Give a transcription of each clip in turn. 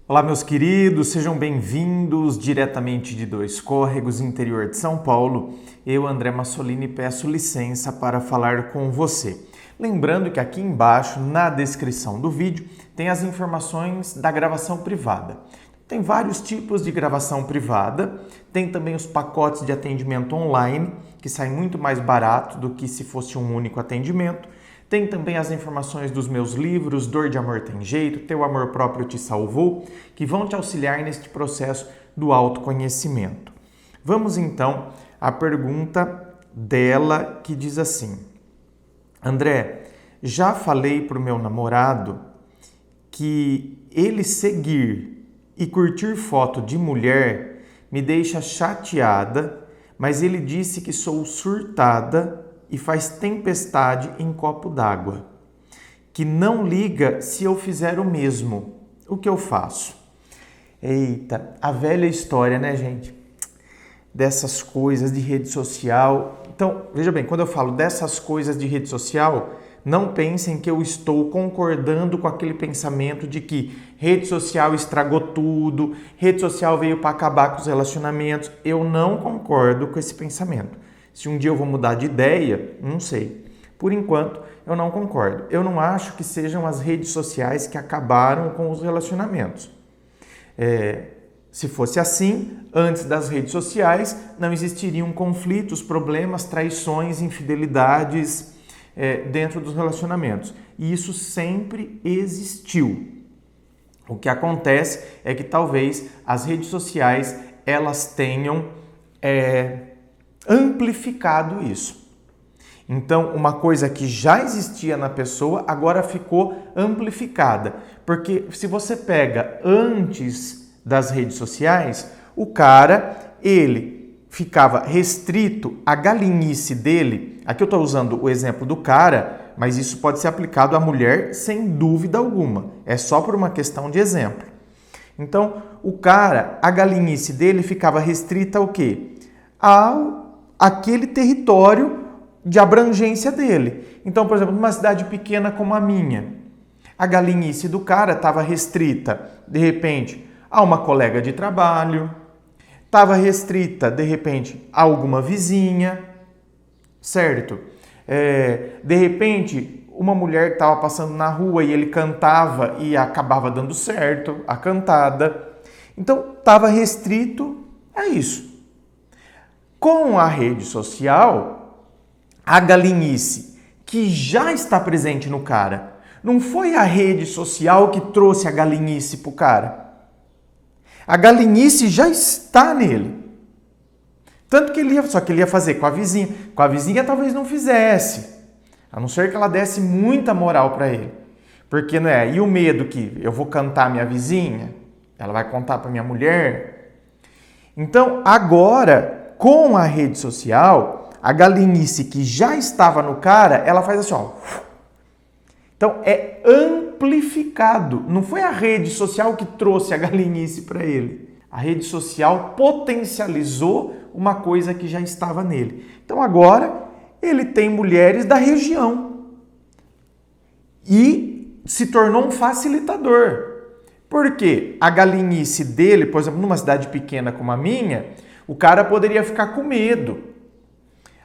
Olá, meus queridos, sejam bem-vindos diretamente de Dois Córregos, interior de São Paulo. Eu, André Massolini, peço licença para falar com você. Lembrando que aqui embaixo, na descrição do vídeo, tem as informações da gravação privada. Tem vários tipos de gravação privada, tem também os pacotes de atendimento online, que saem muito mais barato do que se fosse um único atendimento. Tem também as informações dos meus livros, Dor de Amor Tem Jeito, Teu Amor Próprio Te Salvou, que vão te auxiliar neste processo do autoconhecimento. Vamos então à pergunta dela que diz assim: André, já falei para o meu namorado que ele seguir e curtir foto de mulher me deixa chateada, mas ele disse que sou surtada e faz tempestade em copo d'água, que não liga se eu fizer o mesmo. O que eu faço? Eita, a velha história, né, gente? Dessas coisas de rede social. Então, veja bem, quando eu falo dessas coisas de rede social, não pensem que eu estou concordando com aquele pensamento de que rede social estragou tudo, rede social veio para acabar com os relacionamentos. Eu não concordo com esse pensamento. Se um dia eu vou mudar de ideia, não sei. Por enquanto, eu não concordo. Eu não acho que sejam as redes sociais que acabaram com os relacionamentos. Se fosse assim, antes das redes sociais, não existiriam conflitos, problemas, traições, infidelidades dentro dos relacionamentos. E isso sempre existiu. O que acontece é que talvez as redes sociais elas tenham amplificado isso. Então, uma coisa que já existia na pessoa agora ficou amplificada. Porque se você pega antes das redes sociais, o cara, ele ficava restrito à galinice dele. Aqui eu estou usando o exemplo do cara, mas isso pode ser aplicado à mulher sem dúvida alguma. É só por uma questão de exemplo. Então, o cara, a galinice dele ficava restrita ao quê? Aquele território de abrangência dele. Então, por exemplo, numa cidade pequena como a minha, a galinice do cara estava restrita, de repente, a uma colega de trabalho, estava restrita, de repente, a alguma vizinha, certo? De repente, uma mulher que estava passando na rua e ele cantava e acabava dando certo, a cantada. Então, estava restrito a isso. Com a rede social, a galinice que já está presente no cara, não foi a rede social que trouxe a galinice para o cara. A galinice já está nele. Tanto que ele ia fazer com a vizinha. Com a vizinha talvez não fizesse, a não ser que ela desse muita moral para ele. Porque, né? E o medo que eu vou cantar minha vizinha, ela vai contar para minha mulher. Então, agora, com a rede social, a galinice que já estava no cara, ela faz assim, ó. Então, é amplificado. Não foi a rede social que trouxe a galinice para ele. A rede social potencializou uma coisa que já estava nele. Então, agora, ele tem mulheres da região. E se tornou um facilitador. Porque a galinice dele, por exemplo, numa cidade pequena como a minha, o cara poderia ficar com medo.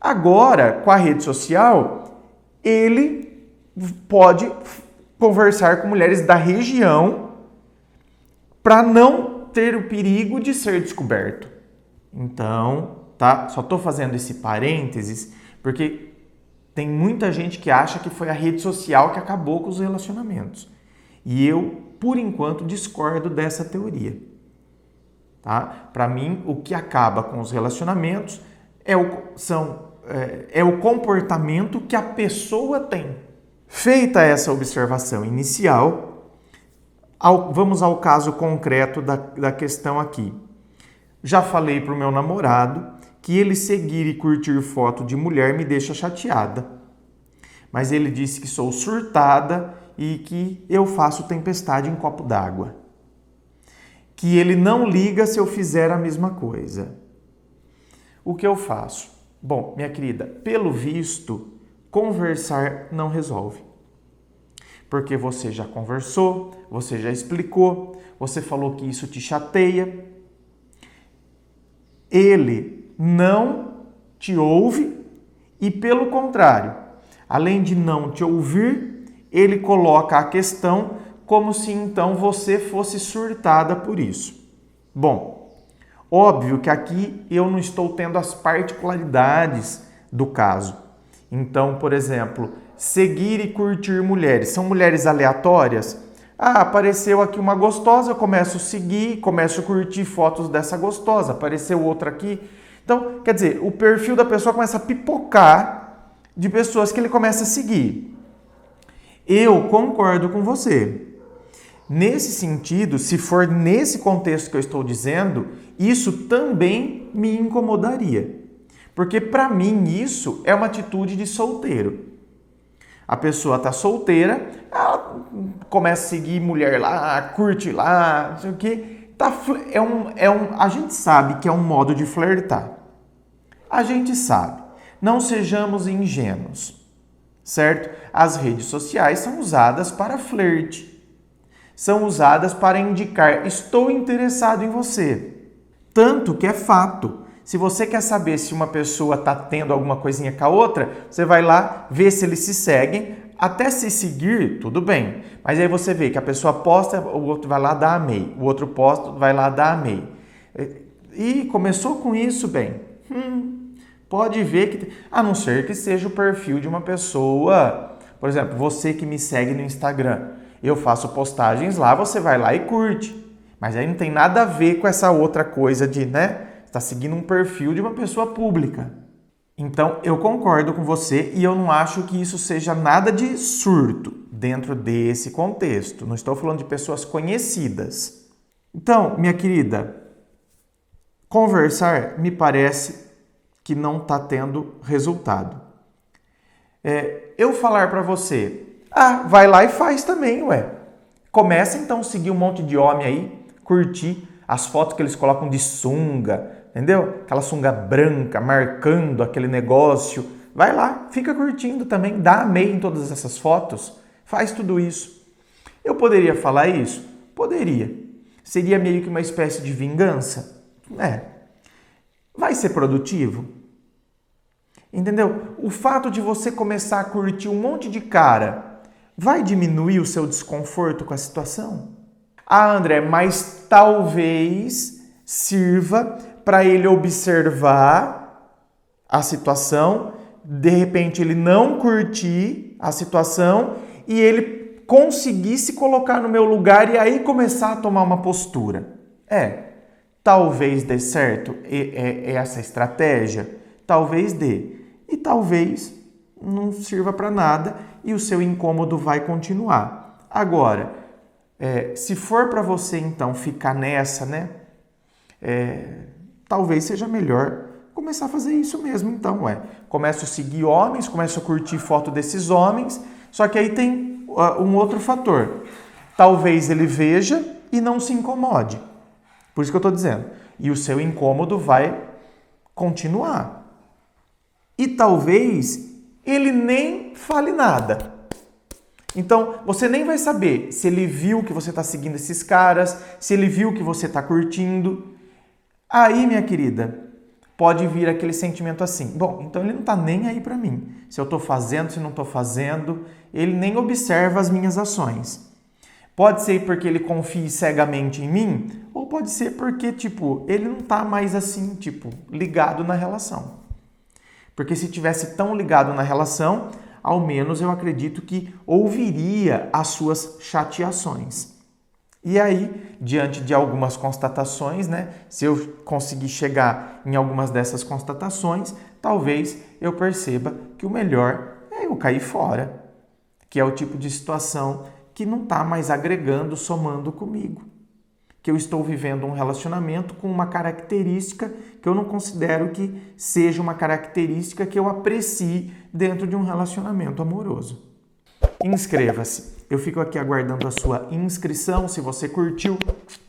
Agora, com a rede social, ele pode conversar com mulheres da região para não ter o perigo de ser descoberto. Então, tá? Só estou fazendo esse parênteses porque tem muita gente que acha que foi a rede social que acabou com os relacionamentos. E eu, por enquanto, discordo dessa teoria. Tá? Para mim, o que acaba com os relacionamentos é o comportamento que a pessoa tem. Feita essa observação inicial, vamos ao caso concreto da questão aqui. Já falei para o meu namorado que ele seguir e curtir foto de mulher me deixa chateada. Mas ele disse que sou surtada e que eu faço tempestade em copo d'água. Que ele não liga se eu fizer a mesma coisa. O que eu faço? Bom, minha querida, pelo visto, conversar não resolve. porque você já conversou, você já explicou, você falou que isso te chateia. Ele não te ouve e, pelo contrário, além de não te ouvir, ele coloca a questão como se então você fosse surtada por isso. Bom, óbvio que aqui eu não estou tendo as particularidades do caso. Então, por exemplo, seguir e curtir mulheres. São mulheres aleatórias? Ah, apareceu aqui uma gostosa, eu começo a seguir, começo a curtir fotos dessa gostosa. Apareceu outra aqui. Então, quer dizer, o perfil da pessoa começa a pipocar de pessoas que ele começa a seguir. Eu concordo com você. Nesse sentido, se for nesse contexto que eu estou dizendo, isso também me incomodaria. Porque para mim isso é uma atitude de solteiro. A pessoa está solteira, ela começa a seguir mulher lá, curte lá, não sei o quê. A gente sabe que é um modo de flertar. A gente sabe. Não sejamos ingênuos, certo? As redes sociais são usadas para flerte. São usadas para indicar, estou interessado em você. Tanto que é fato. Se você quer saber se uma pessoa está tendo alguma coisinha com a outra, você vai lá ver se eles se seguem. Até se seguir, tudo bem. Mas aí você vê que a pessoa posta, o outro vai lá dar amei. O outro posta, vai lá dar amei. E começou com isso, bem. Pode ver que... A não ser que seja o perfil de uma pessoa... Por exemplo, você que me segue no Instagram. Eu faço postagens lá, você vai lá e curte. Mas aí não tem nada a ver com essa outra coisa de, né? Está seguindo um perfil de uma pessoa pública. Então, eu concordo com você e eu não acho que isso seja nada de surto dentro desse contexto. Não estou falando de pessoas conhecidas. Então, minha querida, conversar me parece que não está tendo resultado. Eu falar para você, vai lá e faz também, ué. Começa então a seguir um monte de homem aí, curtir as fotos que eles colocam de sunga, entendeu? Aquela sunga branca, marcando aquele negócio. Vai lá, fica curtindo também, dá amei em todas essas fotos, faz tudo isso. Eu poderia falar isso? Poderia. Seria meio que uma espécie de vingança? Vai ser produtivo? Entendeu? O fato de você começar a curtir um monte de cara vai diminuir o seu desconforto com a situação? André, mas talvez sirva para ele observar a situação, de repente ele não curtir a situação e ele conseguir se colocar no meu lugar e aí começar a tomar uma postura. Talvez dê certo essa estratégia, talvez dê. E talvez não sirva para nada e o seu incômodo vai continuar. Agora, se for para você então ficar nessa, né? Talvez seja melhor começar a fazer isso mesmo, então, Começo a seguir homens, começo a curtir foto desses homens, só que aí tem um outro fator. Talvez ele veja e não se incomode. Por isso que eu estou dizendo. E o seu incômodo vai continuar. E talvez ele nem fale nada. Então, você nem vai saber se ele viu que você está seguindo esses caras, se ele viu que você está curtindo. Aí, minha querida, pode vir aquele sentimento assim, bom, então ele não está nem aí para mim. Se eu estou fazendo, se não estou fazendo, ele nem observa as minhas ações. Pode ser porque ele confie cegamente em mim, ou pode ser porque, ele não está mais assim, ligado na relação. Porque se tivesse tão ligado na relação, ao menos eu acredito que ouviria as suas chateações. E aí, diante de algumas constatações, se eu conseguir chegar em algumas dessas constatações, talvez eu perceba que o melhor é eu cair fora, que é o tipo de situação que não está mais agregando, somando comigo. Que eu estou vivendo um relacionamento com uma característica que eu não considero que seja uma característica que eu aprecie dentro de um relacionamento amoroso. Inscreva-se. Eu fico aqui aguardando a sua inscrição. Se você curtiu,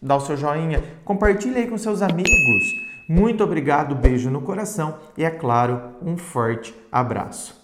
dá o seu joinha, compartilhe aí com seus amigos. Muito obrigado, beijo no coração e, é claro, um forte abraço.